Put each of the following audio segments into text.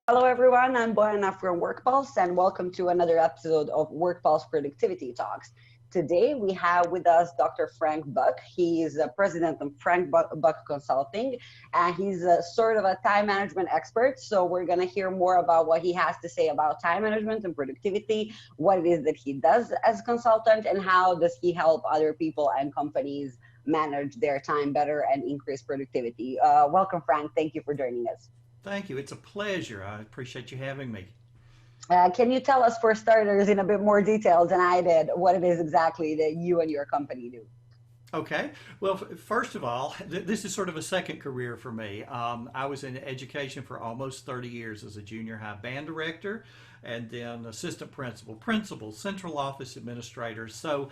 Hello, everyone. I'm Boyana from Workpuls, and welcome to another episode of Workpuls Productivity Talks. Today, we have with us Dr. Frank Buck. He is president of Frank Buck Consulting, and he's sort of a time management expert. So, we're going to hear more about what he has to say about time management and productivity, what it is that he does as a consultant, and how does he help other people and companies manage their time better and increase productivity. Welcome, Frank. Thank you for joining us. Thank you. It's a pleasure. I appreciate you having me. Can you tell us, for starters, in a bit more detail than I did, what it is exactly that you and your company do? Okay. Well, first of all, this is sort of a second career for me. I was in education for almost 30 years as a junior high band director and then assistant principal, central office administrator. So,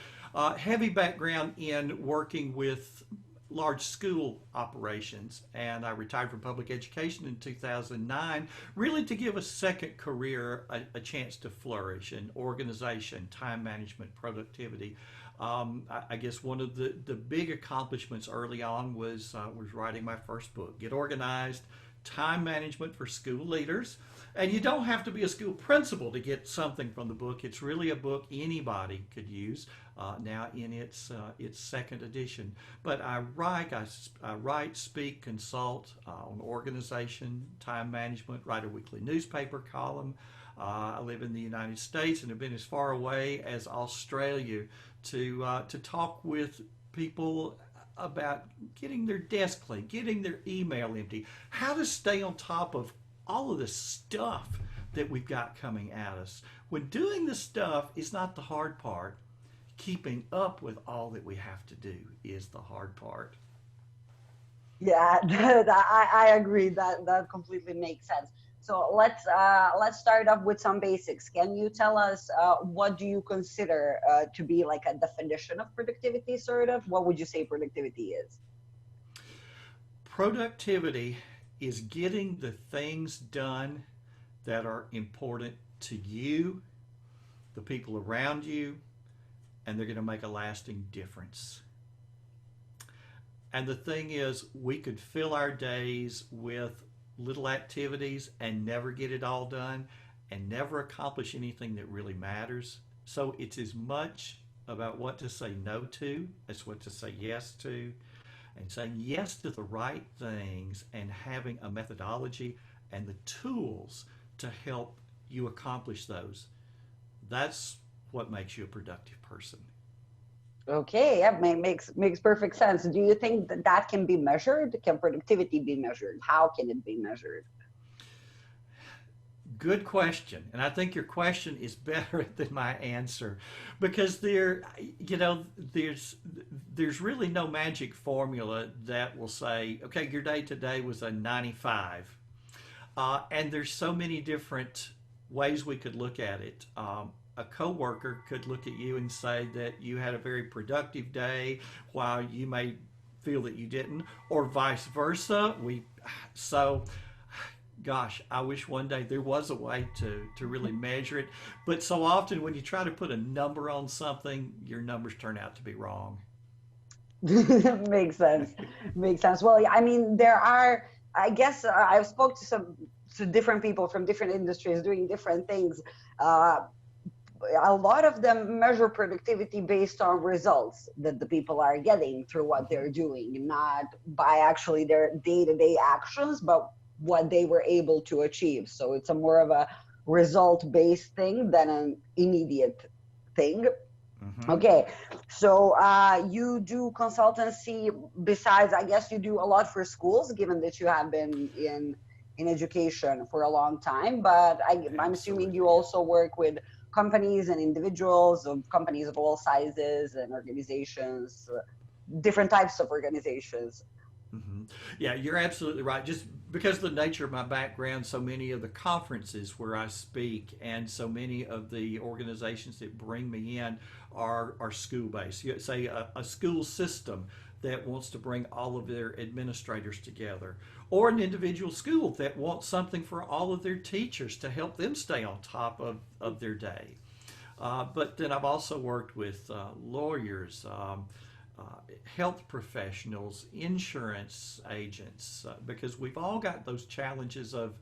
heavy background in working with large school operations, and I retired from public education in 2009, really to give a second career a chance to flourish in organization, time management, productivity. I guess one of the big accomplishments early on was writing my first book, Get Organized, Time Management for School Leaders. And you don't have to be a school principal to get something from the book. It's really a book anybody could use now in its second edition. But I write, speak, consult on organization, time management, write a weekly newspaper column. I live in the United States and have been as far away as Australia to talk with people about getting their desk clean, getting their email empty, how to stay on top of all of this stuff that we've got coming at us. When doing the stuff is not the hard part, keeping up with all that we have to do is the hard part. Yeah, I agree. That completely makes sense. So let's start off with some basics. Can you tell us what do you consider to be like a definition of productivity? Sort of, what would you say productivity is? Productivity is getting the things done that are important to you, the people around you, and they're going to make a lasting difference. And the thing is, we could fill our days with little activities and never get it all done and never accomplish anything that really matters. So it's as much about what to say no to as what to say yes to, and saying yes to the right things and having a methodology and the tools to help you accomplish those. That's what makes you a productive person. Okay, yeah, makes perfect sense. Do you think that that can be measured? Can productivity be measured? How can it be measured? Good question. And I think your question is better than my answer because there's really no magic formula that will say, okay, your day today was a 95. And there's so many different ways we could look at it. A coworker could look at you and say that you had a very productive day while you may feel that you didn't, or vice versa. So gosh, I wish one day there was a way to really measure it. But so often when you try to put a number on something, your numbers turn out to be wrong. Makes sense. Makes sense. Well, yeah, I mean, there are, I guess, I've spoke to some to different people from different industries doing different things. Uh, a lot of them measure productivity based on results that the people are getting through what they're doing, not by actually their day-to-day actions, but what they were able to achieve. So it's a more of a result-based thing than an immediate thing. Mm-hmm. Okay, so you do consultancy besides, I guess you do a lot for schools, given that you have been in education for a long time. But I'm assuming you Absolutely. also work with companies and individuals, of companies of all sizes and organizations, different types of organizations. Hmm. Yeah, you're absolutely right. Just because of the nature of my background, so many of the conferences where I speak and so many of the organizations that bring me in are school based. You say a school system that wants to bring all of their administrators together, or an individual school that wants something for all of their teachers to help them stay on top of their day. But then I've also worked with lawyers, uh, health professionals, insurance agents, because we've all got those challenges of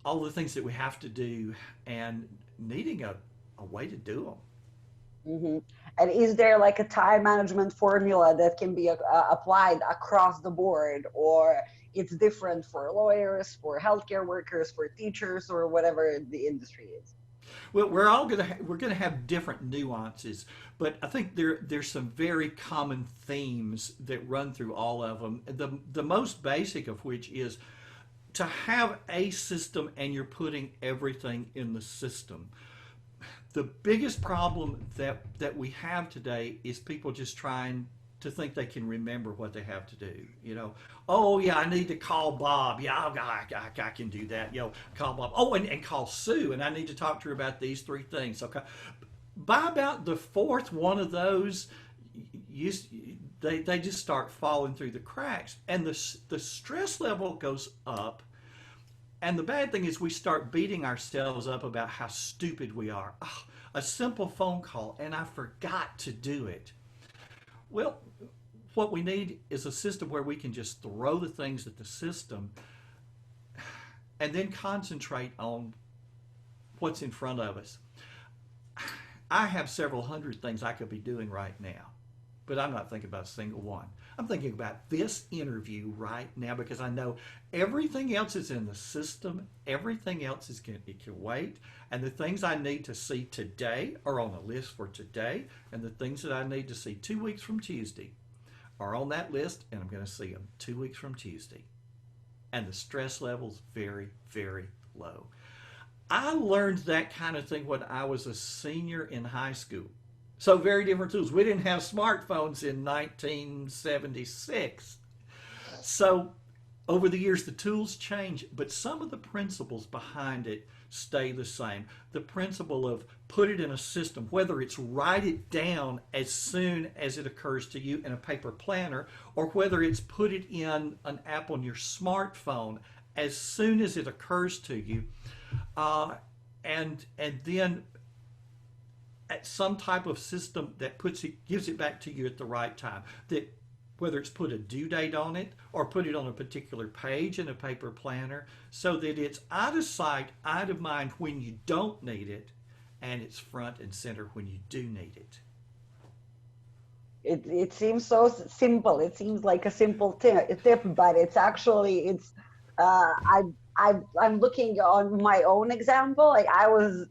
all the things that we have to do and needing a way to do them. Hmm. And is there like a time management formula that can be applied across the board, or it's different for lawyers, for healthcare workers, for teachers, or whatever the industry is? Well, we're gonna have different nuances, but I think there's some very common themes that run through all of them. The most basic of which is to have a system and you're putting everything in the system. The biggest problem that we have today is people just trying to think they can remember what they have to do. Oh yeah, I need to call Bob. Yeah, I can do that. Call Bob. Oh, and call Sue, and I need to talk to her about these three things. Okay, by about the fourth one of those, they just start falling through the cracks, and the stress level goes up. And the bad thing is we start beating ourselves up about how stupid we are. Oh, a simple phone call, and I forgot to do it. Well, what we need is a system where we can just throw the things at the system and then concentrate on what's in front of us. I have several hundred things I could be doing right now, but I'm not thinking about a single one. I'm thinking about this interview right now because I know everything else is in the system. Everything else it can wait. And the things I need to see today are on the list for today. And the things that I need to see 2 weeks from Tuesday are on that list, and I'm going to see them 2 weeks from Tuesday. And the stress level's very, very low. I learned that kind of thing when I was a senior in high school. So very different tools. We didn't have smartphones in 1976. So over the years, the tools change, but some of the principles behind it stay the same. The principle of put it in a system, whether it's write it down as soon as it occurs to you in a paper planner, or whether it's put it in an app on your smartphone as soon as it occurs to you, and then at some type of system that gives it back to you at the right time. That whether it's put a due date on it or put it on a particular page in a paper planner, so that it's out of sight, out of mind when you don't need it, and it's front and center when you do need it. It seems so simple. It seems like a simple tip, but it's actually uh, I I'm looking on my own example. Like I was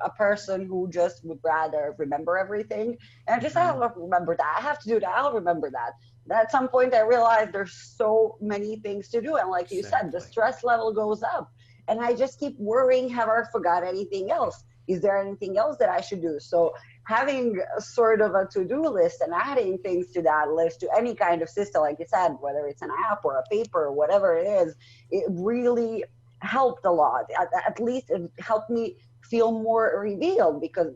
a person who just would rather remember everything, and just Mm-hmm. I'll remember that. I have to do that. I'll remember that. And at some point, I realized there's so many things to do, and like you said, the Exactly. stress level goes up, and I just keep worrying: have I forgot anything else? Is there anything else that I should do? So having a sort of a to-do list and adding things to that list to any kind of system, like you said, whether it's an app or a paper or whatever it is, it really helped a lot. At least it helped me feel more revealed, because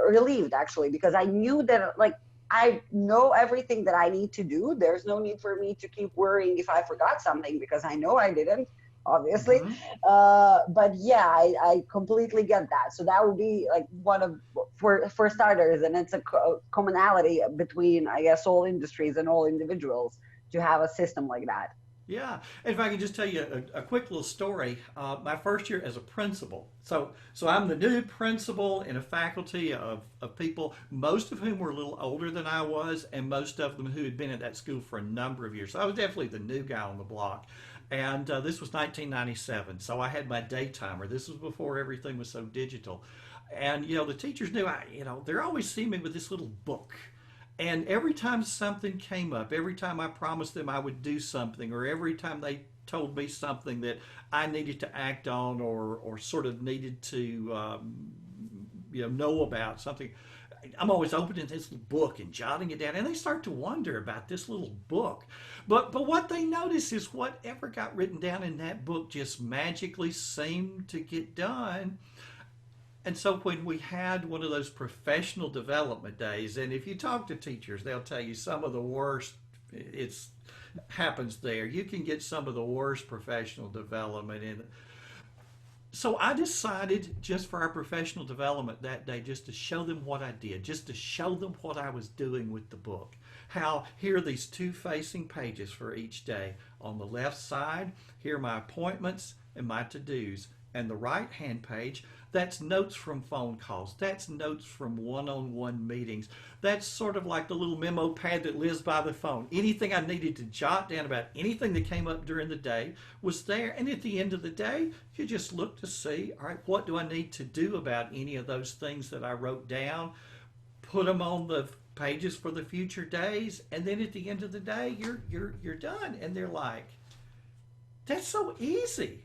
relieved actually, because I knew that like I know everything that I need to do. There's no need for me to keep worrying if I forgot something, because I know I didn't, obviously. Mm-hmm. But yeah, I completely get that. So that would be like one of, for starters, and it's a commonality between, I guess, all industries and all individuals to have a system like that. Yeah, and if I can just tell you a quick little story, my first year as a principal. So I'm the new principal in a faculty of people, most of whom were a little older than I was, and most of them who had been at that school for a number of years. So I was definitely the new guy on the block. And this was 1997, so I had my day timer. This was before everything was so digital. And, the teachers knew, they're always seeing me with this little book. And every time something came up, every time I promised them I would do something, or every time they told me something that I needed to act on, or sort of needed to know about something, I'm always opening this little book and jotting it down, and they start to wonder about this little book. But what they notice is whatever got written down in that book just magically seemed to get done. And so when we had one of those professional development days, and if you talk to teachers, they'll tell you some of the worst it's happens there. You can get some of the worst professional development in it. So I decided just for our professional development that day, just to show them what I did, just to show them what I was doing with the book. How here are these two facing pages for each day. On the left side, here are my appointments and my to-dos. And the right hand page, that's notes from phone calls. That's notes from one-on-one meetings. That's sort of like the little memo pad that lives by the phone. Anything I needed to jot down about anything that came up during the day was there. And at the end of the day, you just look to see, all right, what do I need to do about any of those things that I wrote down? Put them on the pages for the future days, and then at the end of the day, you're done. And they're like, that's so easy.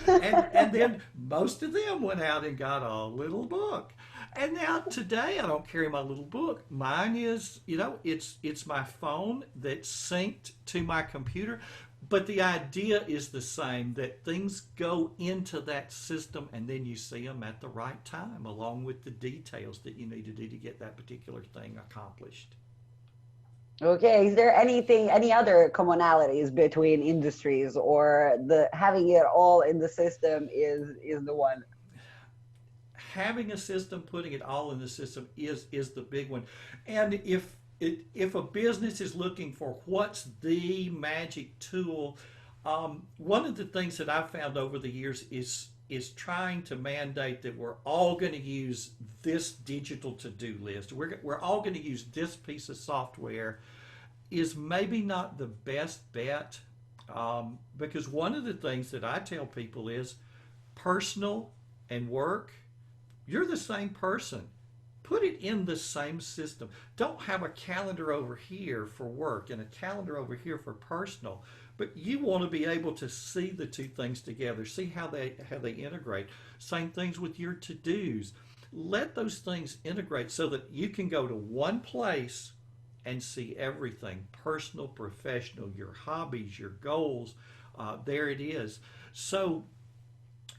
and then most of them went out and got a little book. And now today I don't carry my little book. Mine is, it's my phone that's synced to my computer. But the idea is the same, that things go into that system and then you see them at the right time, along with the details that you need to do to get that particular thing accomplished. Okay, is there any other commonalities between industries, or the having it all in the system is the one? Having a system, putting it all in the system is the big one. And if a business is looking for what's the magic tool, one of the things that I've found over the years is trying to mandate that we're all going to use this digital to-do list. We're all going to use this piece of software is maybe not the best bet, because one of the things that I tell people is personal and work, you're the same person. Put it in the same system. Don't have a calendar over here for work and a calendar over here for personal. But you want to be able to see the two things together, see how they integrate. Same things with your to-dos. Let those things integrate so that you can go to one place and see everything, personal, professional, your hobbies, your goals. There it is. So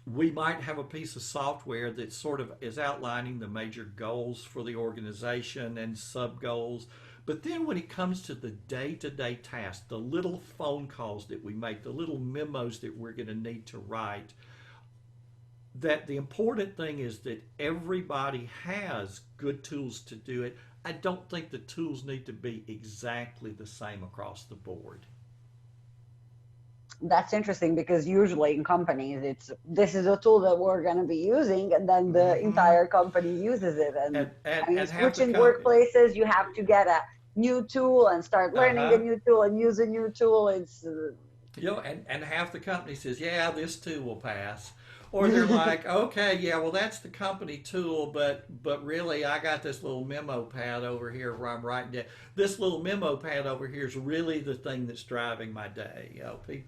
we might have a piece of software that sort of is outlining the major goals for the organization and sub goals. But then when it comes to the day-to-day tasks, the little phone calls that we make, the little memos that we're going to need to write, that the important thing is that everybody has good tools to do it. I don't think the tools need to be exactly the same across the board. That's interesting, because usually in companies this is a tool that we're going to be using, and then the Mm-hmm. entire company uses it. And I mean, And half the switching company, workplaces, you have to get a new tool and start learning a uh-huh. new tool and use a new tool. It's And half the company says, yeah, this too will pass. Or they're like, okay, yeah, well, that's the company tool, but really, I got this little memo pad over here where I'm writing down. This little memo pad over here is really the thing that's driving my day.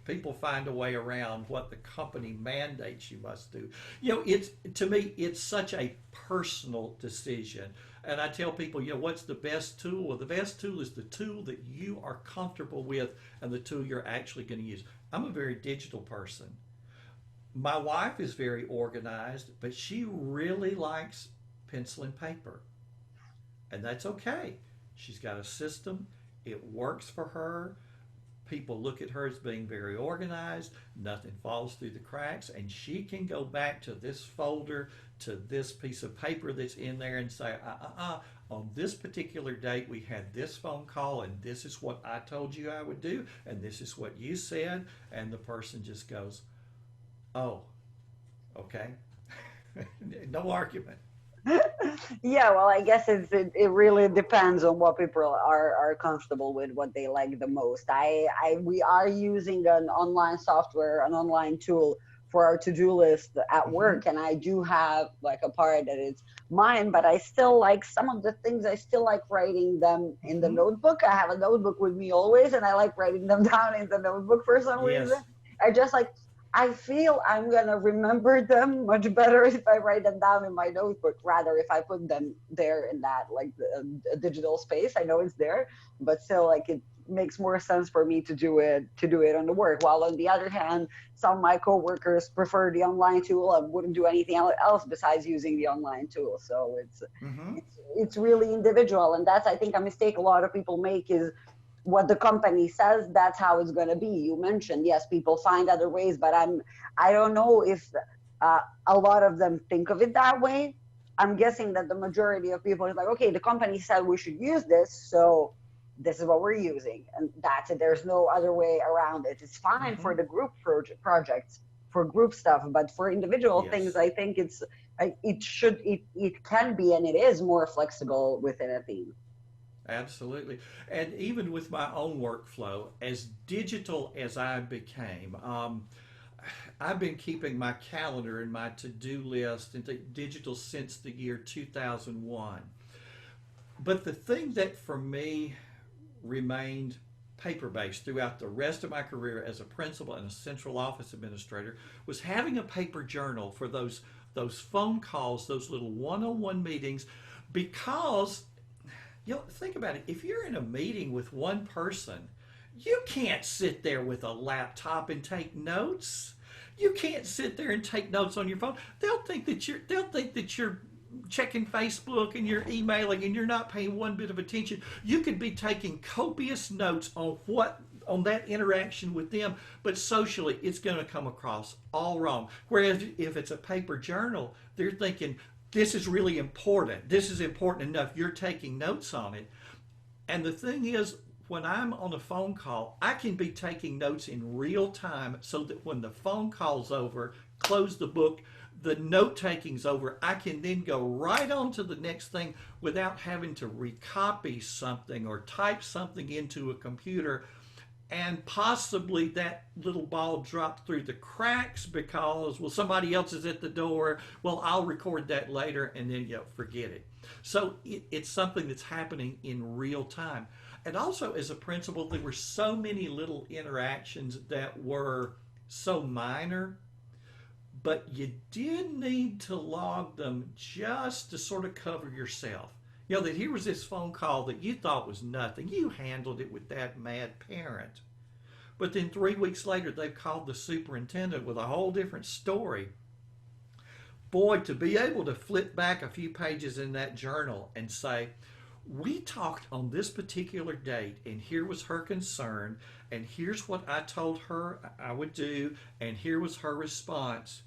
People find a way around what the company mandates you must do. It's, to me, it's such a personal decision. And I tell people, what's the best tool? Well, the best tool is the tool that you are comfortable with and the tool you're actually going to use. I'm a very digital person. My wife is very organized, but she really likes pencil and paper. And that's okay. She's got a system. It works for her. People look at her as being very organized. Nothing falls through the cracks. And she can go back to this folder, to this piece of paper that's in there and say, on this particular date, we had this phone call, and this is what I told you I would do, and this is what you said. And the person just goes, oh, okay. No argument. yeah, well, I guess it really depends on what people are comfortable with, what they like the most. We are using an online software, an online tool for our to-do list at Mm-hmm. work, and I do have like a part that is mine, but I still like some of the things. I still like writing them in the Mm-hmm. notebook. I have a notebook with me always, and I like writing them down in the notebook for some reason. Yes. I just like, I feel I'm gonna remember them much better if I write them down in my notebook, rather if I put them there in that like the digital space. I know it's there, but still, like, it makes more sense for me to do it on the work. While on the other hand, some of my coworkers prefer the online tool and wouldn't do anything else besides using the online tool. So Mm-hmm. it's really individual, and that's, I think, a mistake a lot of people make is what the company says, that's how it's going to be. You mentioned, yes, people find other ways, but I don't know if uh, a lot of them think of it that way. I'm guessing that the majority of people is like, okay, the company said we should use this, so this is what we're using, and that's it. There's no other way around it. It's fine Mm-hmm. for the group projects, for group stuff, but for individual things, Yes. I think it can be, and it is more flexible within a team. Absolutely. And even with my own workflow, as digital as I became, I've been keeping my calendar and my to-do list in digital since the year 2001. But the thing that for me remained paper-based throughout the rest of my career as a principal and a central office administrator was having a paper journal for those phone calls, those little one-on-one meetings, because think about it. If you're in a meeting with one person, you can't sit there with a laptop and take notes. You can't sit there and take notes on your phone. They'll think that you're checking Facebook and you're emailing and you're not paying one bit of attention. You could be taking copious notes on that interaction with them, but socially it's going to come across all wrong. Whereas if it's a paper journal, they're thinking, this is really important. This is important enough. You're taking notes on it. And the thing is, when I'm on a phone call, I can be taking notes in real time so that when the phone call's over, close the book, the note taking's over, I can then go right on to the next thing without having to recopy something or type something into a computer, and possibly that little ball dropped through the cracks because, well, somebody else is at the door. Well, I'll record that later, and then forget it. So it's something that's happening in real time. And also, as a principal, there were so many little interactions that were so minor, but you did need to log them just to sort of cover yourself. That here was this phone call that you thought was nothing. You handled it with that mad parent. But then 3 weeks later, they've called the superintendent with a whole different story. Boy, to be able to flip back a few pages in that journal and say, we talked on this particular date, and here was her concern, and here's what I told her I would do, and here was her response.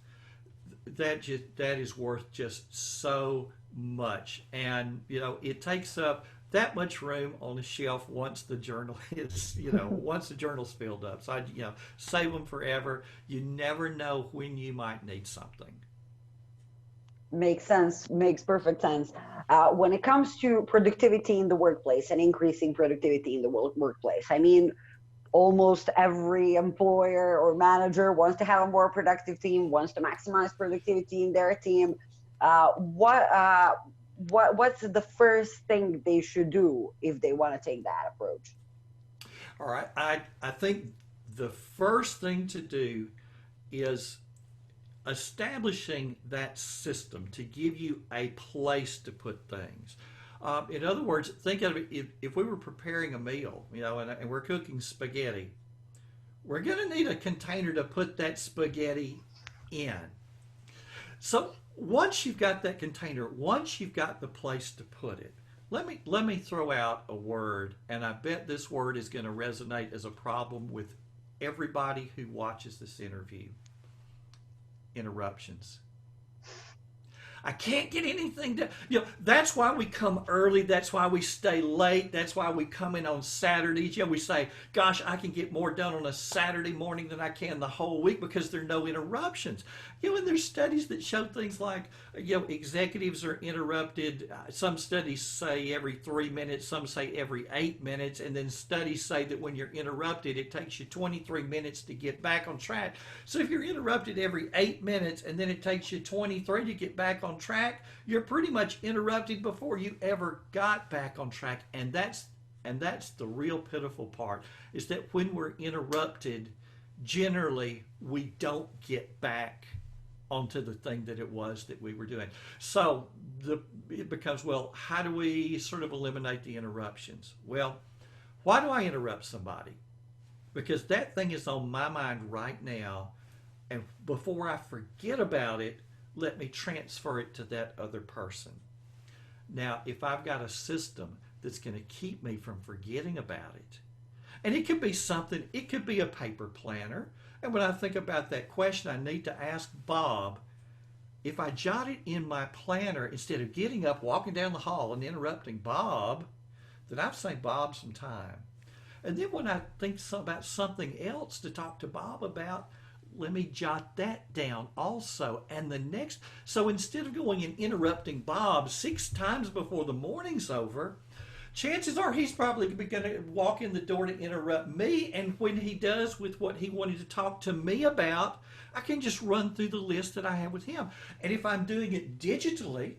That is worth just so much. And it takes up that much room on the shelf once the journal is once the journal's filled up. So I save them forever. You never know when you might need something. Makes sense. Makes perfect sense. When it comes to productivity in the workplace and increasing productivity in the workplace, I mean, almost every employer or manager wants to have a more productive team, wants to maximize productivity in their team. What's the first thing they should do if they want to take that approach? All right. I think the first thing to do is establishing that system to give you a place to put things. In other words, think of it, if we were preparing a meal, and we're cooking spaghetti, we're going to need a container to put that spaghetti in. So once you've got that container, once you've got the place to put it, let me throw out a word, and I bet this word is going to resonate as a problem with everybody who watches this interview. Interruptions. I can't get anything done. That's why we come early. That's why we stay late. That's why we come in on Saturdays. We say, gosh, I can get more done on a Saturday morning than I can the whole week because there are no interruptions. And there's studies that show things like, executives are interrupted. Some studies say every 3 minutes, some say every 8 minutes. And then studies say that when you're interrupted, it takes you 23 minutes to get back on track. So if you're interrupted every 8 minutes and then it takes you 23 to get back on track, you're pretty much interrupted before you ever got back on track. And that's the real pitiful part, is that when we're interrupted, generally we don't get back onto the thing that it was that we were doing. So it becomes, well, how do we sort of eliminate the interruptions? Well, why do I interrupt somebody? Because that thing is on my mind right now, and before I forget about it, let me transfer it to that other person. Now, if I've got a system that's going to keep me from forgetting about it, and it could be something, it could be a paper planner. And when I think about that question, I need to ask Bob, if I jot it in my planner instead of getting up, walking down the hall and interrupting Bob, then I've saved Bob some time. And then when I think about something else to talk to Bob about, let me jot that down also. And the next, so instead of going and interrupting Bob 6 times before the morning's over, chances are he's probably going to walk in the door to interrupt me. And when he does with what he wanted to talk to me about, I can just run through the list that I have with him. And if I'm doing it digitally,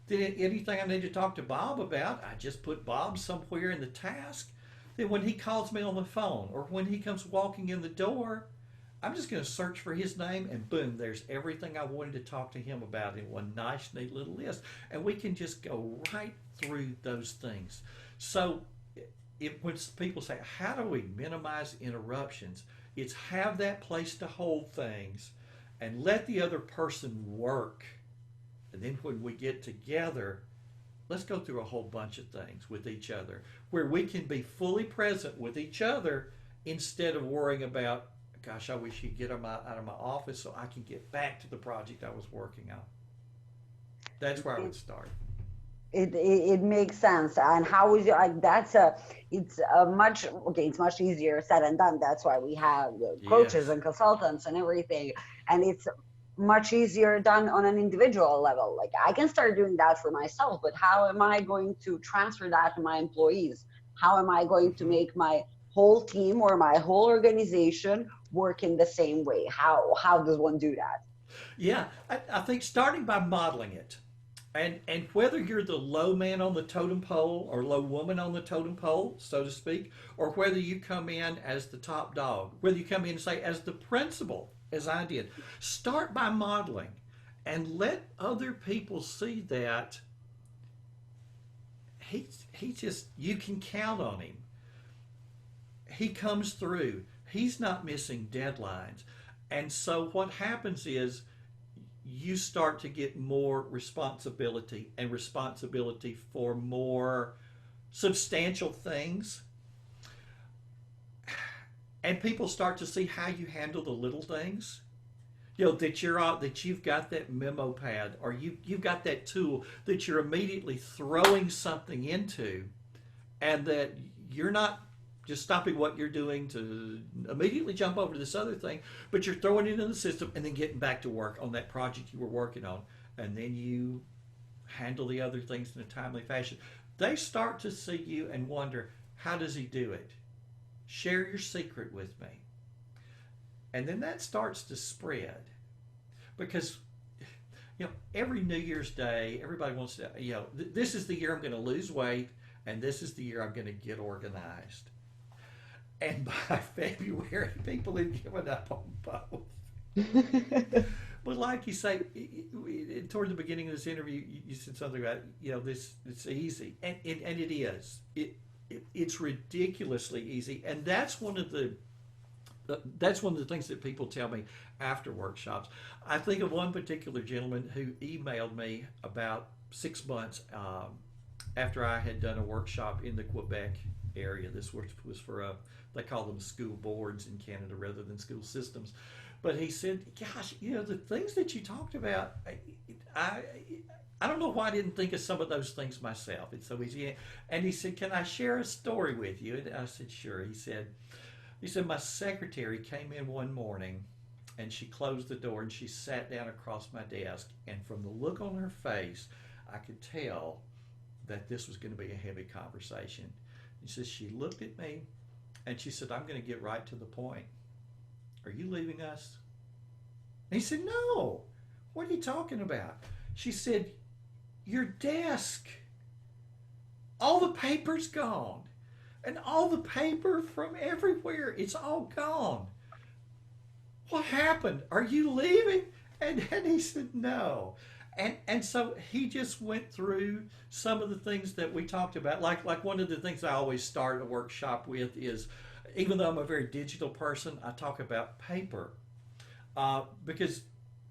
then anything I need to talk to Bob about, I just put Bob somewhere in the task. Then when he calls me on the phone or when he comes walking in the door, I'm just going to search for his name and boom, there's everything I wanted to talk to him about in one nice, neat little list. And we can just go right through those things. So when people say, how do we minimize interruptions? It's have that place to hold things and let the other person work. And then when we get together, let's go through a whole bunch of things with each other where we can be fully present with each other instead of worrying about, gosh, I wish you'd get out of my office so I can get back to the project I was working on. That's where I would start. It makes sense. And how is it like it's much easier said and done. That's why we have coaches and consultants and everything. And it's much easier done on an individual level. Like I can start doing that for myself, but how am I going to transfer that to my employees? How am I going to make my whole team or my whole organization work in the same way? How does one do that? Yeah, I think starting by modeling it. And whether you're the low man on the totem pole or low woman on the totem pole, so to speak, or whether you come in as the top dog, whether you come in and say as the principal, as I did, start by modeling and let other people see that he just, you can count on him. He comes through. He's not missing deadlines. And so what happens is you start to get more responsibility and responsibility for more substantial things. And people start to see how you handle the little things. You know, that you've got that memo pad or you've got that tool that you're immediately throwing something into, and that you're not just stopping what you're doing to immediately jump over to this other thing, but you're throwing it in the system and then getting back to work on that project you were working on. And then you handle the other things in a timely fashion. They start to see you and wonder, how does he do it? Share your secret with me. And then that starts to spread. Because, you know, every New Year's Day, everybody wants to, you know, this is the year I'm going to lose weight, and this is the year I'm going to get organized. And by February, people have given up on both. But like you say, toward the beginning of this interview, you said something about, you know, this, it's easy. And it is. It's ridiculously easy. And that's one of the things that people tell me after workshops. I think of one particular gentleman who emailed me about 6 months after I had done a workshop in the Quebec area. This was for they call them school boards in Canada rather than school systems. But he said, gosh, you know, the things that you talked about, I don't know why I didn't think of some of those things myself. It's so easy. And he said, can I share a story with you? And I said, sure. He said, my secretary came in one morning and she closed the door and she sat down across my desk. And from the look on her face, I could tell that this was going to be a heavy conversation. He says, she looked at me and she said, I'm going to get right to the point. Are you leaving us? And he said, no. What are you talking about? She said, your desk. All the paper's gone. And all the paper from everywhere, it's all gone. What happened? Are you leaving? And he said, no. And so he just went through some of the things that we talked about. Like one of the things I always start a workshop with is, even though I'm a very digital person, I talk about paper. Because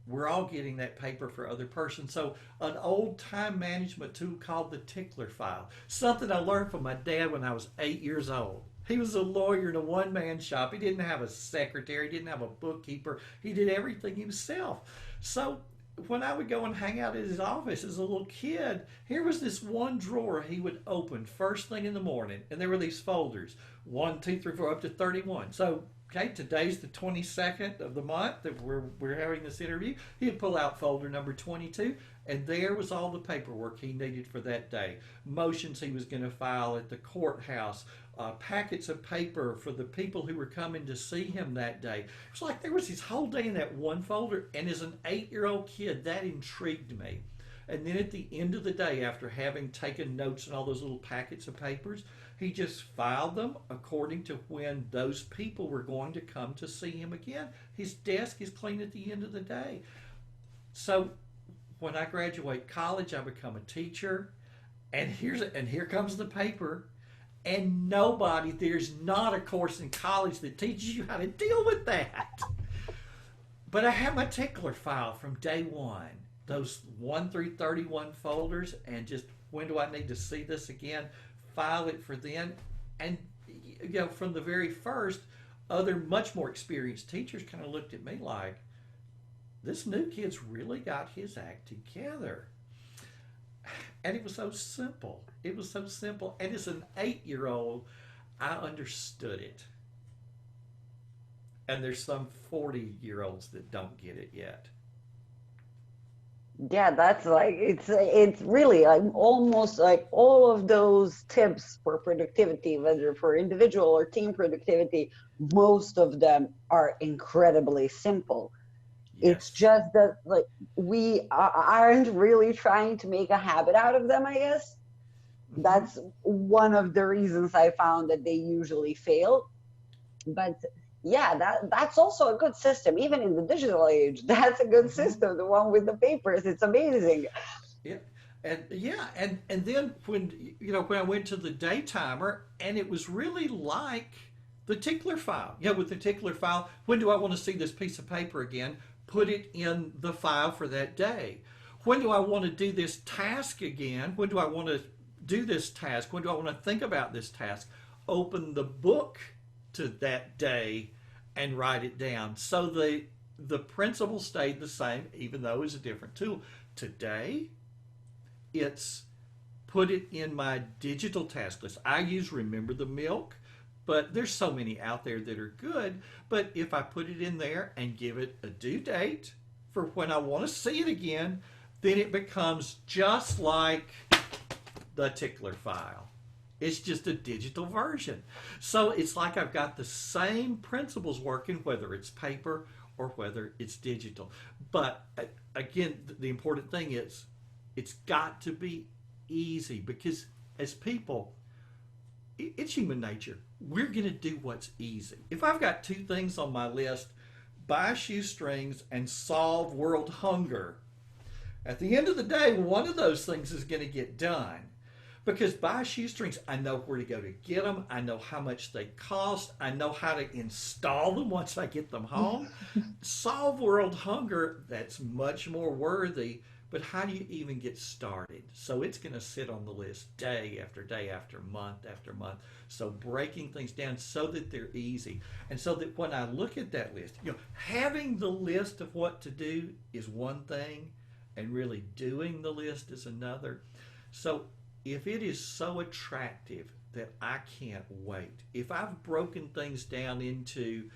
we're all getting that paper for other persons. So an old time management tool called the Tickler File, something I learned from my dad when I was 8 years old. He was a lawyer in a one-man shop. He didn't have a secretary. He didn't have a bookkeeper. He did everything himself. So when I would go and hang out at his office as a little kid, here was this one drawer he would open first thing in the morning, and there were these folders, 1, 2, 3, 4, up to 31. So okay, today's the 22nd of the month that we're having this interview. He'd pull out folder number 22, and there was all the paperwork he needed for that day. Motions he was going to file at the courthouse, packets of paper for the people who were coming to see him that day. It was like there was his whole day in that one folder, and as an 8-year-old kid, that intrigued me. And then at the end of the day, after having taken notes on all those little packets of papers, he just filed them according to when those people were going to come to see him again. His desk is clean at the end of the day. So when I graduate college, I become a teacher, and here comes the paper. And there's not a course in college that teaches you how to deal with that. But I have my Tickler file from day one, those 1 through 31 folders, and just when do I need to see this again? File it for then. And from the very first, other much more experienced teachers kind of looked at me like, this new kid's really got his act together. And it was so simple. It was so simple. And as an 8-year-old, I understood it. And there's some 40-year-olds that don't get it yet. Yeah, that's like it's really like almost like all of those tips for productivity, whether for individual or team productivity, most of them are incredibly simple. Yes. It's just that like we aren't really trying to make a habit out of them, I guess. Mm-hmm. That's one of the reasons I found that they usually fail. But yeah, that's also a good system. Even in the digital age, that's a good Mm-hmm. system. The one with the papers, it's amazing. Yeah. And then when I went to the day timer, and it was really like the Tickler file. With the Tickler file, when do I want to see this piece of paper again? Put it in the file for that day. When do I want to do this task again? When do I want to do this task? When do I want to think about this task? Open the book to that day and write it down. So the principle stayed the same, even though it's a different tool. Today, it's put it in my digital task list. I use Remember the Milk, but there's so many out there that are good. But if I put it in there and give it a due date for when I want to see it again, then it becomes just like the Tickler file. It's just a digital version. So it's like I've got the same principles working, whether it's paper or whether it's digital. But again, the important thing is it's got to be easy, because as people, it's human nature. We're going to do what's easy. If I've got 2 things on my list, buy shoestrings and solve world hunger, at the end of the day, one of those things is going to get done. Because buy shoestrings, I know where to go to get them. I know how much they cost. I know how to install them once I get them home. Solve world hunger, that's much more worthy. But how do you even get started? So it's going to sit on the list day after day after month after month. So breaking things down so that they're easy. And so that when I look at that list, having the list of what to do is one thing, and really doing the list is another. So if it is so attractive that I can't wait, if I've broken things down into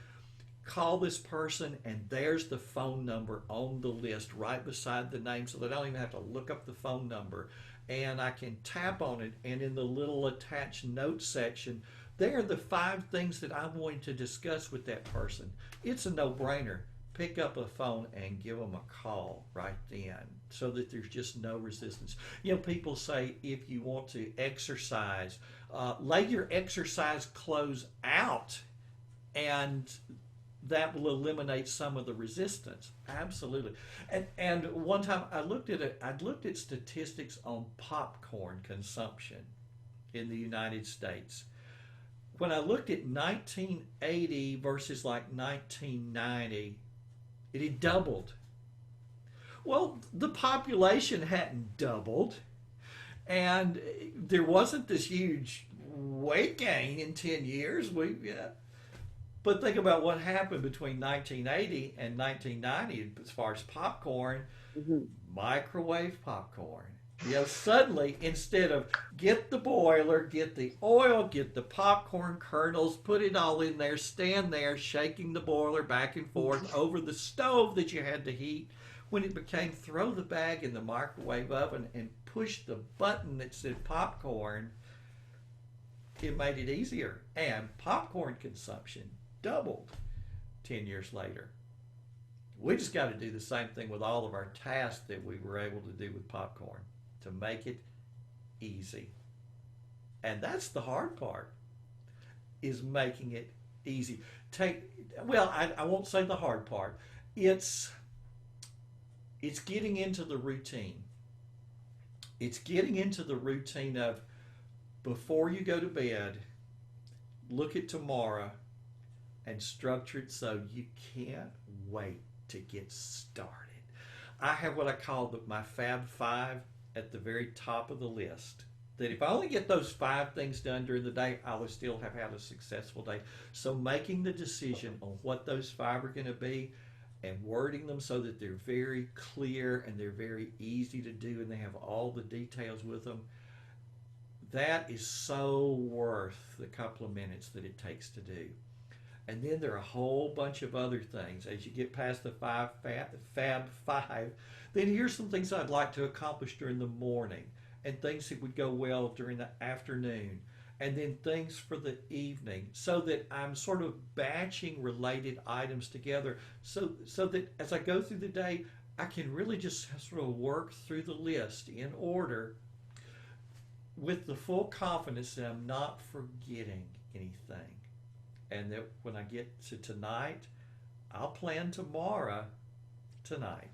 call this person and there's the phone number on the list right beside the name, so that I don't even have to look up the phone number, and I can tap on it, and in the little attached notes section, there are the 5 things that I'm going to discuss with that person. It's a no-brainer. Pick up a phone and give them a call right then, so that there's just no resistance. People say if you want to exercise, lay your exercise clothes out, and that will eliminate some of the resistance. Absolutely. And one time I'd looked at statistics on popcorn consumption in the United States. When I looked at 1980 versus like 1990, it had doubled. Well, the population hadn't doubled, and there wasn't this huge weight gain in 10 years. But think about what happened between 1980 and 1990 as far as popcorn. Mm-hmm. Microwave popcorn. Suddenly, instead of get the boiler, get the oil, get the popcorn kernels, put it all in there, stand there shaking the boiler back and forth over the stove that you had to heat, when it became throw the bag in the microwave oven and push the button that said popcorn, it made it easier. And popcorn consumption doubled 10 years later. We just got to do the same thing with all of our tasks that we were able to do with popcorn to make it easy. And that's the hard part, is making it easy. I won't say the hard part. It's getting into the routine. It's getting into the routine of, before you go to bed, look at tomorrow and structure it so you can't wait to get started. I have what I call my Fab Five at the very top of the list. That if I only get those 5 things done during the day, I will still have had a successful day. So making the decision on what those 5 are going to be and wording them so that they're very clear and they're very easy to do and they have all the details with them, that is so worth the couple of minutes that it takes to do. And then there are a whole bunch of other things. As you get past the Fab Five, then here's some things I'd like to accomplish during the morning, and things that would go well during the afternoon, and then things for the evening, so that I'm sort of batching related items together, so that as I go through the day, I can really just sort of work through the list in order with the full confidence that I'm not forgetting anything. And that when I get to tonight, I'll plan tomorrow tonight.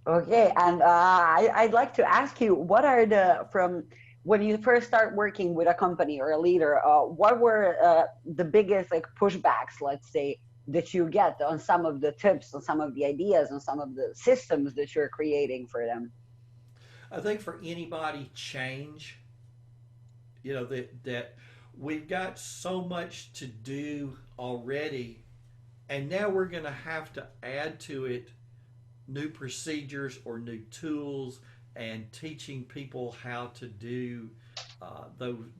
Okay, and I'd like to ask you, what are from when you first start working with a company or a leader, what were the biggest like pushbacks, let's say, that you get on some of the tips, on some of the ideas, on some of the systems that you're creating for them? I think for anybody, change, that we've got so much to do already, and now we're going to have to add to it new procedures or new tools and teaching people how to do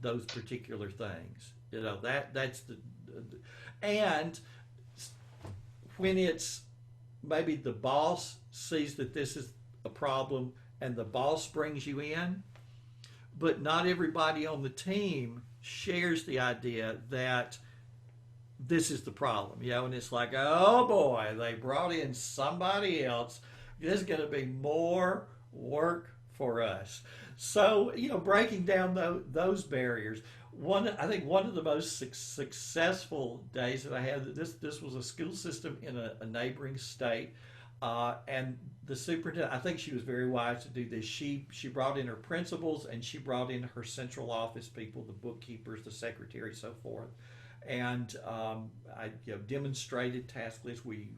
those particular things. That's the and when it's maybe the boss sees that this is a problem and the boss brings you in, but not everybody on the team shares the idea that this is the problem, and it's like, oh boy, they brought in somebody else. There's going to be more work for us. So, breaking down those barriers. I think one of the most successful days that I had, this was a school system in a neighboring state, and the superintendent, I think she was very wise to do this. She brought in her principals and she brought in her central office people, the bookkeepers, the secretary, so forth. And I demonstrated task lists. We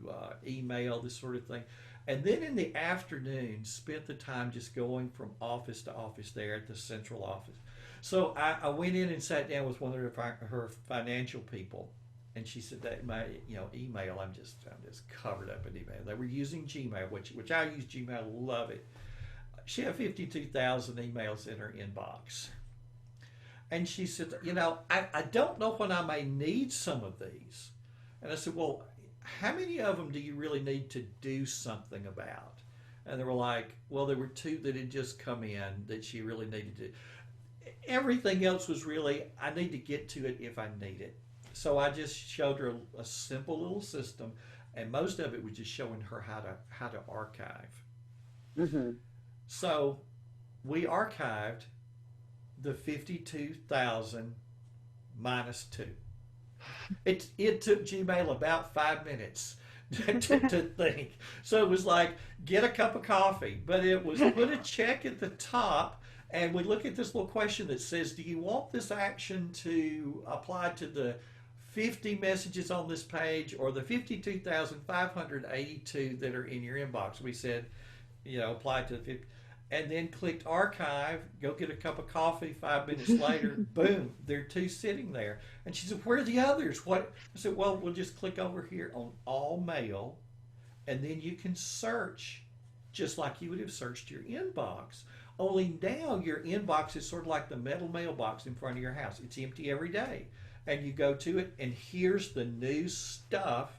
email, this sort of thing. And then in the afternoon, spent the time just going from office to office there at the central office. So I went in and sat down with one of her financial people, and she said that my email, I'm just covered up in email. They were using Gmail, which I use Gmail, love it. She had 52,000 emails in her inbox. And she said, I don't know when I may need some of these. And I said, well, how many of them do you really need to do something about? And they were like, well, there were 2 that had just come in that she really needed to. Everything else was really, I need to get to it if I need it. So I just showed her a simple little system, and most of it was just showing her how to archive. Mm-hmm. So we archived the 52,000 minus 2. It took Gmail about 5 minutes to think. So it was like, get a cup of coffee, but it was put a check at the top, and we look at this little question that says, do you want this action to apply to the 50 messages on this page or the 52,582 that are in your inbox? We said, apply to the 50. And then clicked archive, go get a cup of coffee. 5 minutes later, boom, there are 2 sitting there. And she said, where are the others? What? I said, well, we'll just click over here on all mail, and then you can search just like you would have searched your inbox. Only now your inbox is sort of like the metal mailbox in front of your house. It's empty every day. And you go to it, and here's the new stuff,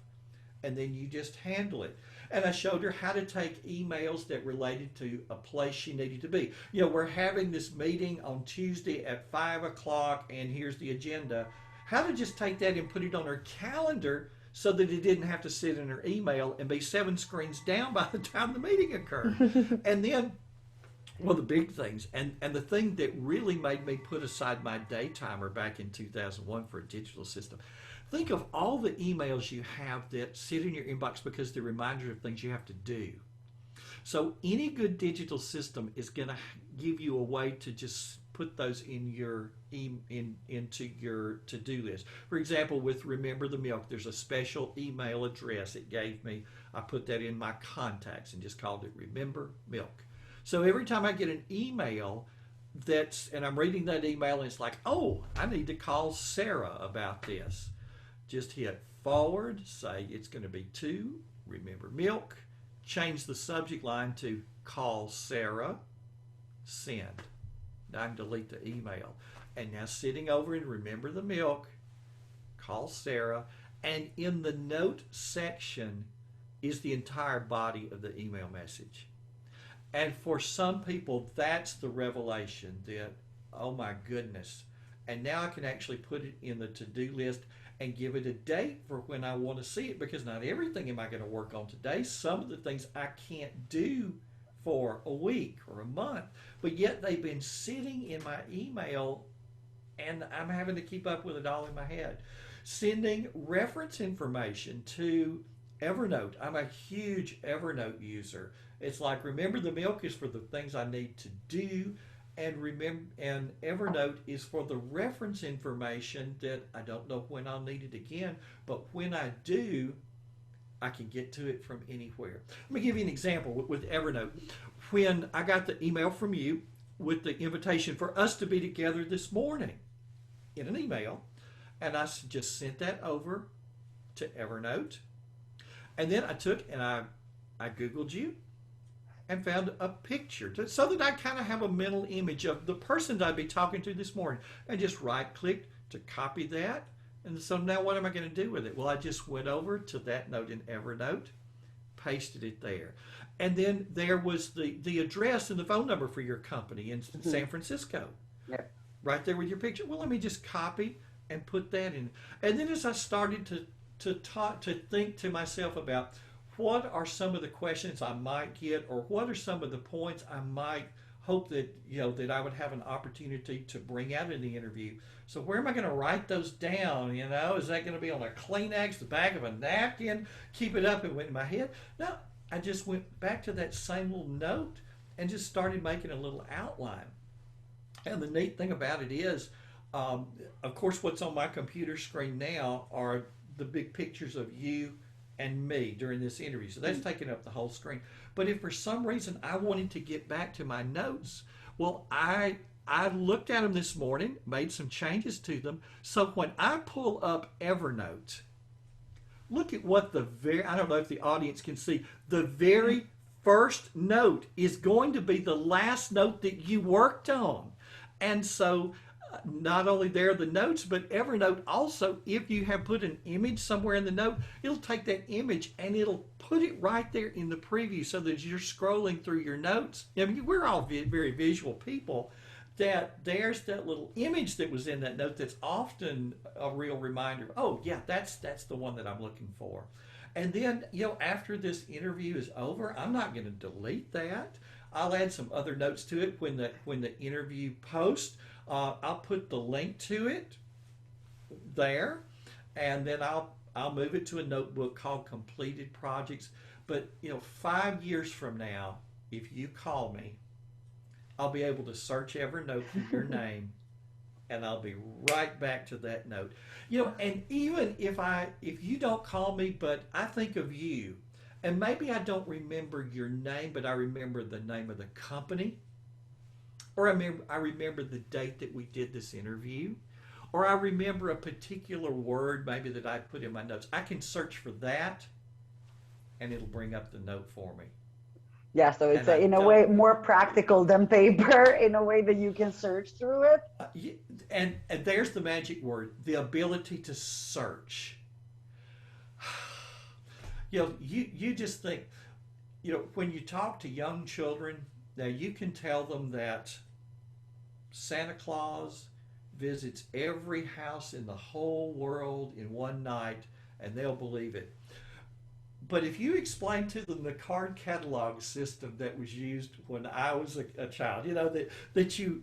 and then you just handle it. And I showed her how to take emails that related to a place she needed to be. You know, we're having this meeting on Tuesday at 5 o'clock, and here's the agenda. How to just take that and put it on her calendar so that it didn't have to sit in her email and be 7 screens down by the time the meeting occurred. And then one of the big things, and the thing that really made me put aside my day timer back in 2001 for a digital system, think of all the emails you have that sit in your inbox because they're reminders of things you have to do. So any good digital system is going to give you a way to just put those in your into your to-do list. For example, with Remember the Milk, there's a special email address it gave me. I put that in my contacts and just called it Remember Milk. So every time I get an email and I'm reading that email and it's like, oh, I need to call Sarah about this. Just hit forward, say it's going to be to Remember Milk, change the subject line to call Sarah, send. Now I can delete the email. And now sitting over in Remember the Milk, call Sarah, and in the note section is the entire body of the email message. And for some people, that's the revelation that, oh my goodness. And now I can actually put it in the to-do list and give it a date for when I want to see it, because not everything am I going to work on today. Some of the things I can't do for a week or a month, but yet they've been sitting in my email and I'm having to keep up with it all in my head. Sending reference information to Evernote. I'm a huge Evernote user. It's like Remember the Milk is for the things I need to do, and Evernote is for the reference information that I don't know when I'll need it again, but when I do, I can get to it from anywhere. Let me give you an example with Evernote. When I got the email from you with the invitation for us to be together this morning in an email, and I just sent that over to Evernote, and then I took and I Googled you and found a picture so that I kind of have a mental image of the person that I'd be talking to this morning, and just right-clicked to copy that. And so now what am I going to do with it? Well, I just went over to that note in Evernote, pasted it there. And then there was the address and the phone number for your company in San Francisco. Yep. Right there with your picture. Well, let me just copy and put that in. And then as I started to think to myself about what are some of the questions I might get, or what are some of the points I might hope that that I would have an opportunity to bring out in the interview. So where am I going to write those down? Is that going to be on a Kleenex, the back of a napkin, keep it up and went in my head? No, I just went back to that same little note and just started making a little outline. And the neat thing about it is, of course, what's on my computer screen now are the big pictures of you and me during this interview. So that's taking up the whole screen. But if for some reason I wanted to get back to my notes, well, I looked at them this morning, made some changes to them. So when I pull up Evernote, look at what I don't know if the audience can see, the very first note is going to be the last note that you worked on. And so not only there are the notes, but Evernote also, if you have put an image somewhere in the note, it'll take that image and it'll put it right there in the preview, so that as you're scrolling through your notes, we're all very visual people, that there's that little image that was in that note that's often a real reminder. Oh yeah, that's the one that I'm looking for. And then, after this interview is over, I'm not going to delete that. I'll add some other notes to it when the interview posts. I'll put the link to it there, and then I'll move it to a notebook called Completed Projects. But 5 years from now, if you call me, I'll be able to search Evernote for your name, and I'll be right back to that note. And even if you don't call me, but I think of you, and maybe I don't remember your name, but I remember the name of the company, or I remember the date that we did this interview, or I remember a particular word maybe that I put in my notes. I can search for that, and it'll bring up the note for me. Yeah, so it's And I in a don't. way more practical than paper in a way that you can search through it. Uh, and there's the magic word: the ability to search. You just think, when you talk to young children, now you can tell them that Santa Claus visits every house in the whole world in one night, and they'll believe it. But if you explain to them the card catalog system that was used when I was a child, that you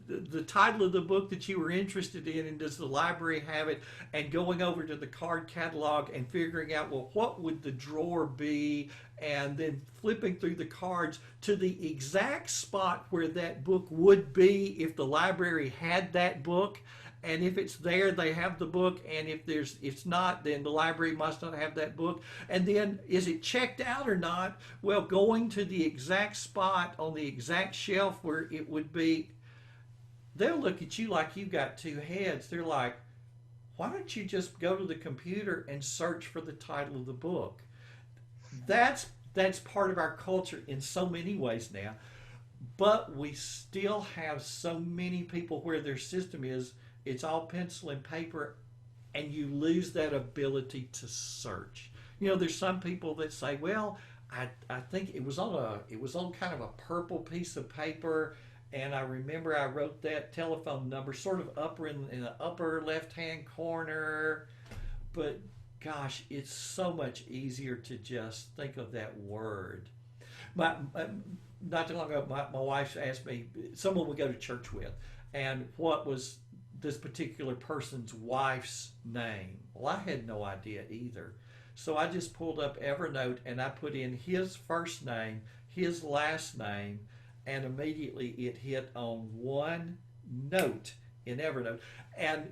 the title of the book that you were interested in, and does the library have it, and going over to the card catalog and figuring out, well, what would the drawer be, and then flipping through the cards to the exact spot where that book would be if the library had that book. And if it's there, they have the book, and if it's not, then the library must not have that book. And then, is it checked out or not? Well, going to the exact spot on the exact shelf where it would be, they'll look at you like you got two heads. They're like, why don't you just go to the computer and search for the title of the book? That's part of our culture in so many ways now. But we still have so many people where their system is, it's all pencil and paper, and you lose that ability to search. There's some people that say, well, I think it was on kind of a purple piece of paper, and I remember I wrote that telephone number sort of upper in the upper left hand corner. But gosh, it's so much easier to just think of that word. My Not too long ago, my wife asked me, someone we go to church with, and what was this particular person's wife's name? Well, I had no idea either. So I just pulled up Evernote and I put in his first name, his last name, and immediately it hit on one note in Evernote. And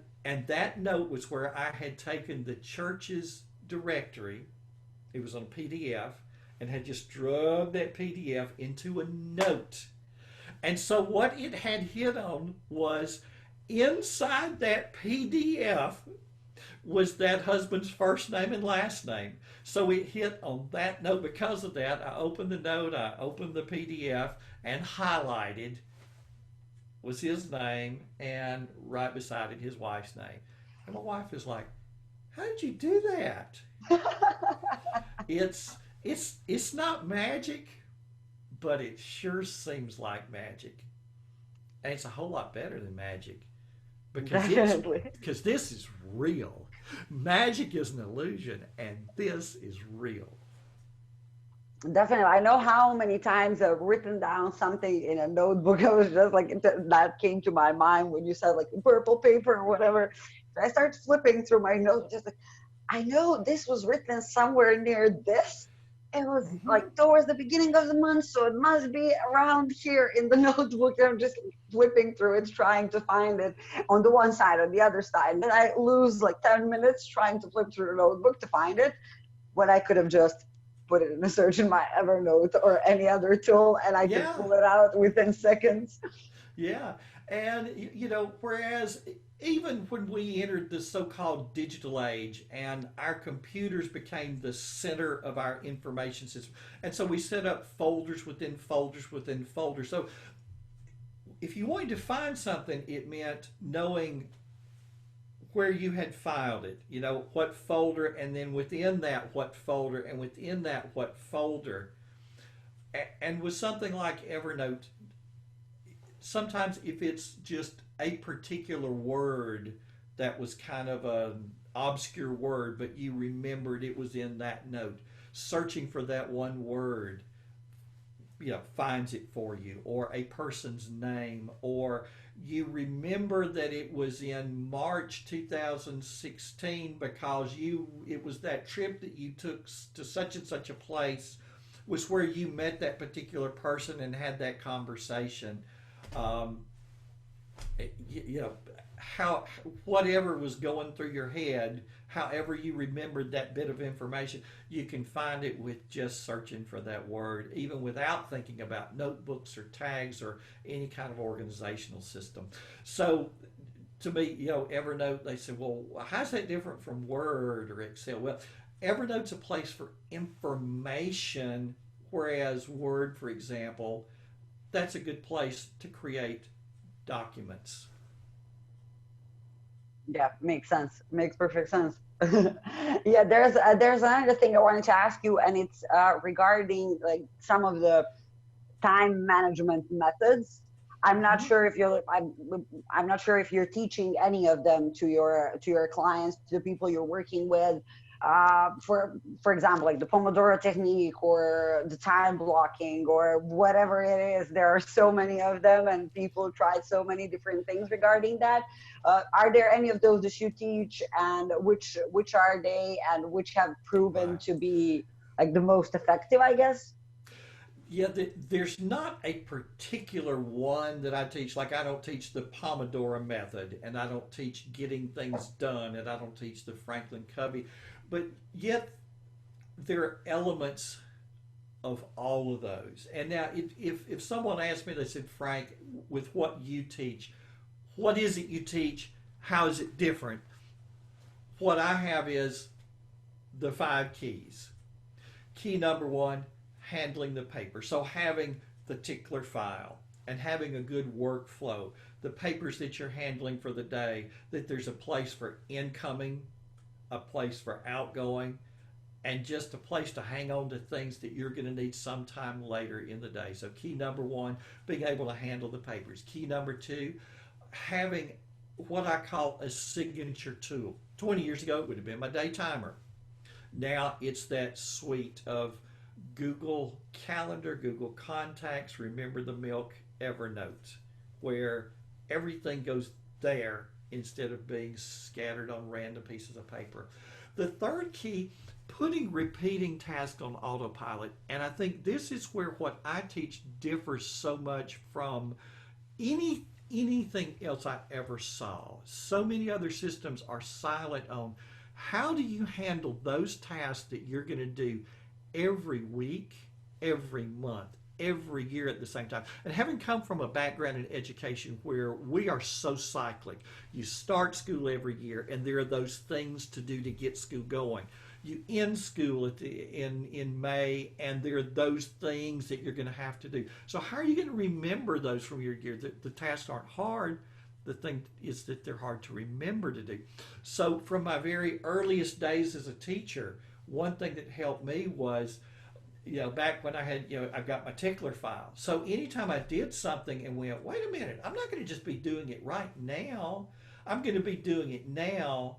that note was where I had taken the church's directory. It was on PDF, and had just drug that PDF into a note. And so what it had hit on was, inside that PDF was that husband's first name and last name. So it hit on that note. Because of that, I opened the note, I opened the PDF, and highlighted was his name, and right beside it his wife's name. And my wife is like, how did you do that? It's not magic, but it sure seems like magic. And it's a whole lot better than magic, Definitely. because this is real. Magic is an illusion, and this is real. Definitely. I know how many times I've written down something in a notebook. I was just like, that came to my mind when you said like purple paper or whatever. So I start flipping through my notes, just like, I know this was written somewhere near this. It was Mm-hmm. like towards the beginning of the month, so it must be around here in the notebook. I'm just flipping through it, trying to find it on the one side, on the other side. And then I lose like 10 minutes trying to flip through the notebook to find it, when I could have just put it in a search in my Evernote or any other tool, and I could Yeah, pull it out within seconds. yeah. And, whereas even when we entered the so called digital age and our computers became the center of our information system, and so we set up folders within folders within folders. So if you wanted to find something, it meant knowing where you had filed it, what folder, and then within that, what folder, and within that, what folder. And with something like Evernote, sometimes if it's just a particular word that was kind of an obscure word, but you remembered it was in that note, searching for that one word, finds it for you, or a person's name, or you remember that it was in March 2016 because it was that trip that you took to such and such a place, was where you met that particular person and had that conversation. um, you know how, whatever was going through your head, however you remembered that bit of information, you can find it with just searching for that word, even without thinking about notebooks or tags or any kind of organizational system. So to me, Evernote, they say, well, how's that different from Word or Excel? Well, Evernote's a place for information Whereas Word, for example, that's a good place to create documents. Yeah, makes sense. Makes perfect sense. Yeah, there's another thing I wanted to ask you, and it's regarding like some of the time management methods. I'm not Mhm. sure if you're I'm not sure if you're teaching any of them to your clients, to the people you're working with. For example, like the Pomodoro technique or the time blocking or whatever it is. There are so many of them, and people tried so many different things regarding that. Are there any of those that you teach, and which are they, and which have proven Right. to be like the most effective? I guess. Yeah, there's not a particular one that I teach. Like, I don't teach the Pomodoro method, and I don't teach getting things done, and I don't teach the Franklin Covey. But yet, there are elements of all of those. And now, if someone asked me, they said, Frank, with what you teach, what is it you teach? How is it different? What I have is the five keys. Key number one, handling the paper. So having the Tickler File and having a good workflow, the papers that you're handling for the day, that there's a place for incoming, a place for outgoing, and just a place to hang on to things that you're going to need sometime later in the day. So key number one, being able to handle the papers. Key number two, having what I call a signature tool. 20 years ago, it would have been my day timer. Now it's that suite of Google Calendar, Google Contacts, Remember the Milk, Evernote, where everything goes there instead of being scattered on random pieces of paper. The third key, putting repeating tasks on autopilot. And I think this is where what I teach differs so much from anything else I ever saw. So many other systems are silent on how do you handle those tasks that you're going to do every week, every month, every year at the same time. And having come from a background in education where we are so cyclic, you start school every year and there are those things to do to get school going. You end school in May, and there are those things that you're going to have to do. So how are you going to remember those from your year? The tasks aren't hard. The thing is that they're hard to remember to do. So from my very earliest days as a teacher, one thing that helped me was, back when I had, I've got my Tickler file. So anytime I did something and went, wait a minute, I'm not going to just be doing it right now. I'm going to be doing it now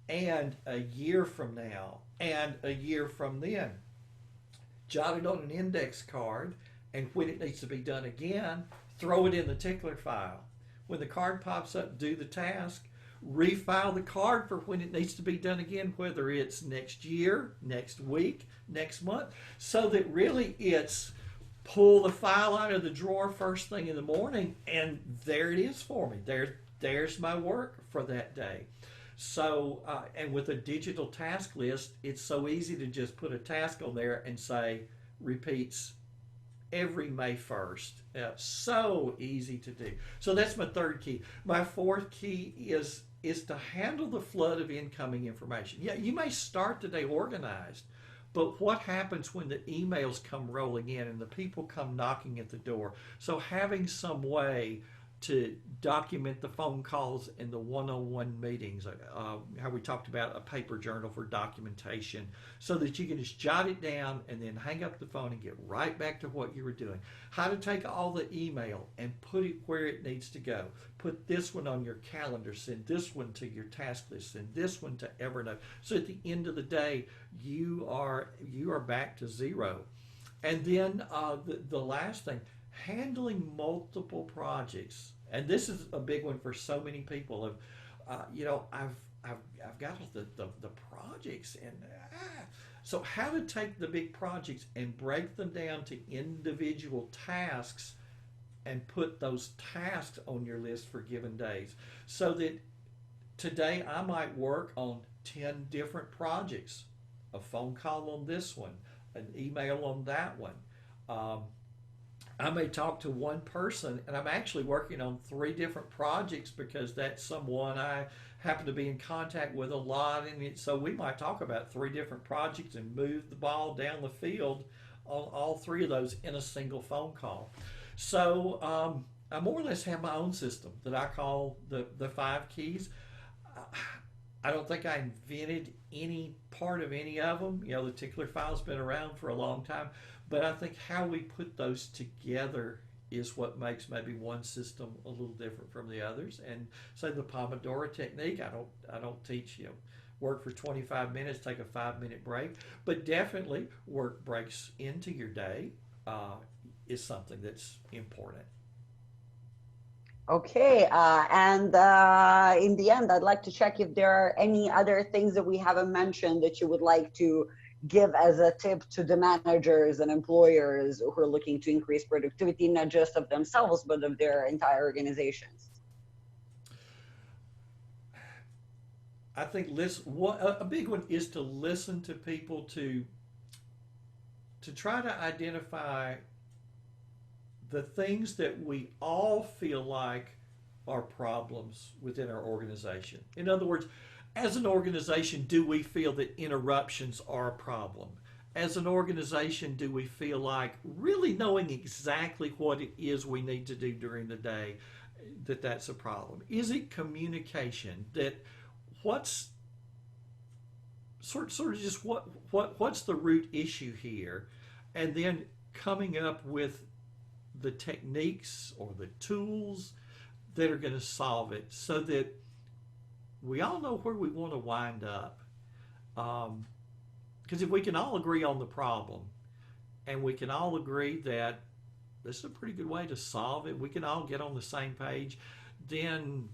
and a year from now and a year from then. Jot it on an index card, and when it needs to be done again, throw it in the Tickler file. When the card pops up, do the task, refile the card for when it needs to be done again, whether it's next year, next week, next month, so that really it's pull the file out of the drawer first thing in the morning, and there it is for me. There's my work for that day. So, and with a digital task list, it's so easy to just put a task on there and say repeats every May 1st. So easy to do. So that's my third key. My fourth key is to handle the flood of incoming information. Yeah, you may start the day organized, but what happens when the emails come rolling in and the people come knocking at the door? So having some way to document the phone calls and the one-on-one meetings, how we talked about a paper journal for documentation, so that you can just jot it down and then hang up the phone and get right back to what you were doing. How to take all the email and put it where it needs to go. Put this one on your calendar, send this one to your task list, send this one to Evernote. So at the end of the day, you are back to zero. And then the last thing, handling multiple projects, and this is a big one for so many people. Of, I've got the projects, and so how to take the big projects and break them down to individual tasks, and put those tasks on your list for given days, so that today I might work on 10 different projects, a phone call on this one, an email on that one. Um, I may talk to one person, and I'm actually working on three different projects because that's someone I happen to be in contact with a lot. And so we might talk about three different projects and move the ball down the field on all three of those in a single phone call. So I more or less have my own system that I call the five keys. I don't think I invented any part of any of them. You know, the Tickler File's been around for a long time, but I think how we put those together is what makes maybe one system a little different from the others. And say the Pomodoro technique, I don't teach, you know, work for 25 minutes, take a 5-minute break, but definitely work breaks into your day is something that's important. Okay, and in the end, I'd like to check if there are any other things that we haven't mentioned that you would like to give as a tip to the managers and employers who are looking to increase productivity, not just of themselves, but of their entire organizations. I think a big one is to listen to people to try to identify the things that we all feel like are problems within our organization. In other words, as an organization, do we feel that interruptions are a problem? As an organization, do we feel like really knowing exactly what it is we need to do during the day, that's a problem? Is it communication? That what's sort of just what's the root issue here? And then coming up with the techniques or the tools that are going to solve it so that we all know where we want to wind up. Because if we can all agree on the problem and we can all agree that this is a pretty good way to solve it, we can all get on the same page, then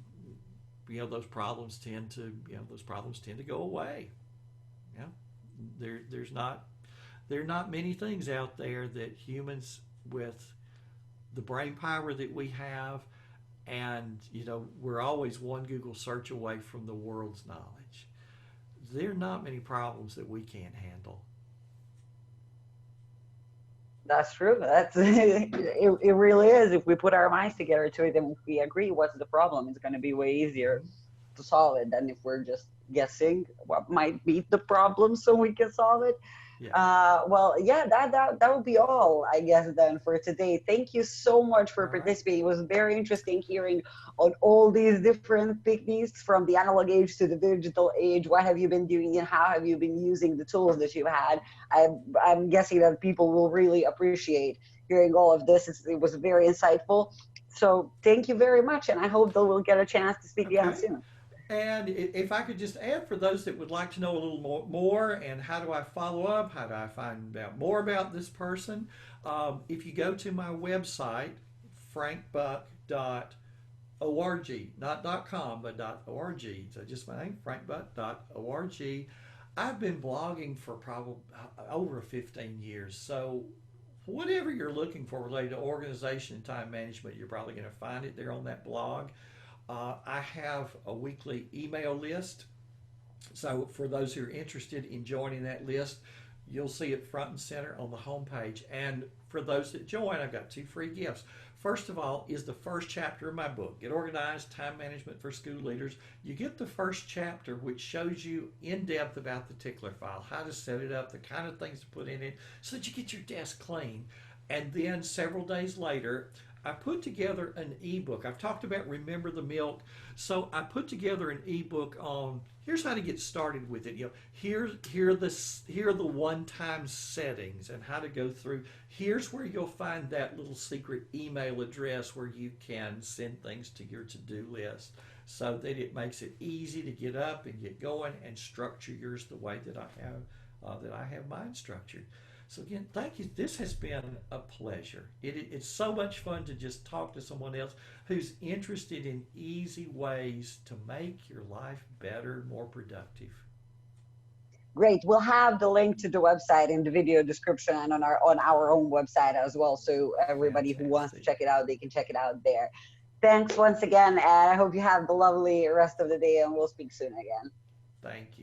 those problems tend to go away. Yeah, there are not many things out there that humans with the brain power that we have, and we're always one Google search away from the world's knowledge. There are not many problems that we can't handle. That's true. It really is. If we put our minds together to it and if we agree what's the problem, it's going to be way easier to solve it than if we're just guessing what might be the problem so we can solve it. Yeah. Well, yeah, that would be all, I guess, then for today. Thank you so much for All right. participating. It was very interesting hearing on all these different techniques from the analog age to the digital age. What have you been doing and how have you been using the tools that you've had? I'm guessing that people will really appreciate hearing all of this. It was very insightful. So thank you very much, and I hope that we'll get a chance to speak again Okay. soon. And if I could just add for those that would like to know a little more and how do I follow up, how do I find out more about this person, if you go to my website, frankbuck.org, not .com, but .org, so just my name, frankbuck.org. I've been blogging for probably over 15 years, so whatever you're looking for related to organization and time management, you're probably going to find it there on that blog. I have a weekly email list. So for those who are interested in joining that list, you'll see it front and center on the homepage. And for those that join, I've got 2 free gifts. First of all is the first chapter of my book, Get Organized, Time Management for School Leaders. You get the first chapter, which shows you in depth about the Tickler File, how to set it up, the kind of things to put in it so that you get your desk clean. And then several days later, I put together an ebook. I've talked about Remember the Milk. So I put together an ebook on here's how to get started with it. Here are the one-time settings and how to go through. Here's where you'll find that little secret email address where you can send things to your to-do list so that it makes it easy to get up and get going and structure yours the way that I have mine structured. So again, thank you. This has been a pleasure. It's so much fun to just talk to someone else who's interested in easy ways to make your life better, more productive. Great. We'll have the link to the website in the video description and on our own website as well. So everybody who wants to check it out, they can check it out there. Thanks once again, and I hope you have the lovely rest of the day, and we'll speak soon again. Thank you.